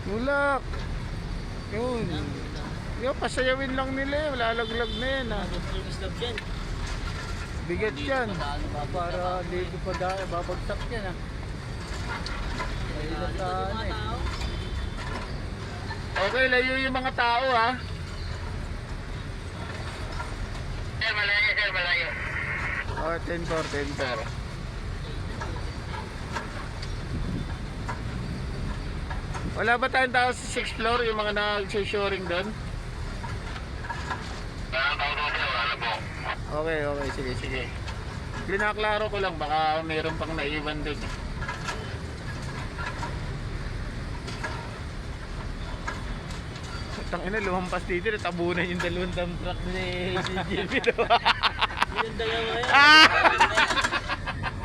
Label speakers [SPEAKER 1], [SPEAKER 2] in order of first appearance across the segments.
[SPEAKER 1] Tulak. Yun. Yung pasayawin lang nila eh. Lalaglag na yan ah. Bigat yan.
[SPEAKER 2] Para hindi ko pa babagsak yan ah. Mahirap na ano eh.
[SPEAKER 1] Okay, layo yung mga tao ha.
[SPEAKER 3] Sir, malayo.
[SPEAKER 1] Oh, 10-4. Wala ba tayong tao sa 6th floor, yung mga nag-shoring doon?
[SPEAKER 3] Parang tao doon sir, wala po.
[SPEAKER 1] Okay, sige. Binaklaro ko lang, baka mayroon pang naiwan doon. Tangina, lumampas dito, natabunan yung dalawang dump truck ni Jimmy.
[SPEAKER 2] Yung dalawa yan.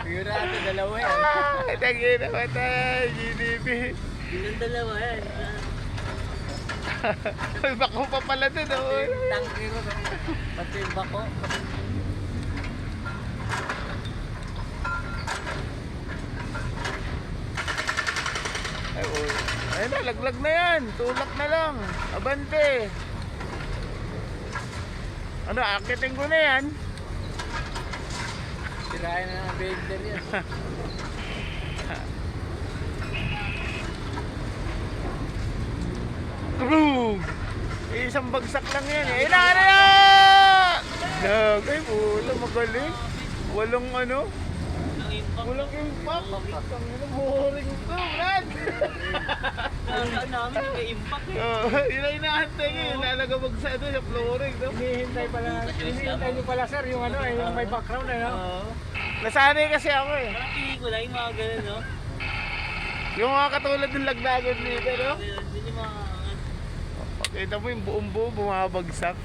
[SPEAKER 2] Sigurado dalawa yan.
[SPEAKER 1] Tangina, patay, GDP.
[SPEAKER 2] Yung dalawa yan.
[SPEAKER 1] May bako pa pala doon.
[SPEAKER 2] Tangki ko. Pati yung bako.
[SPEAKER 1] Ayun na, laglag na yan. Tulak na lang. Abante. Ano, akitin ko na yan.
[SPEAKER 2] Sirayan na ng bender yan.
[SPEAKER 1] Boom! Isang bagsak lang yan eh. Ayun na! Lagay, wala magaling. Walang ano. Walang impact. Ang ina, boring to, Brad.
[SPEAKER 2] Saan namin may impact eh.
[SPEAKER 1] Yun ang inaantay nyo, yung lalagabag sa ano, sa flooring. No?
[SPEAKER 2] Hinihintay nyo pala sir yung ano eh, yung may background eh no?
[SPEAKER 1] Nasanay kasi ako eh.
[SPEAKER 2] Parang tingin ko lang yung mga ganun no?
[SPEAKER 1] Yung mga katulad ng lagnagan dito, no?
[SPEAKER 2] Yun yung mga...
[SPEAKER 1] Kita mo yung buong buo bumabagsak.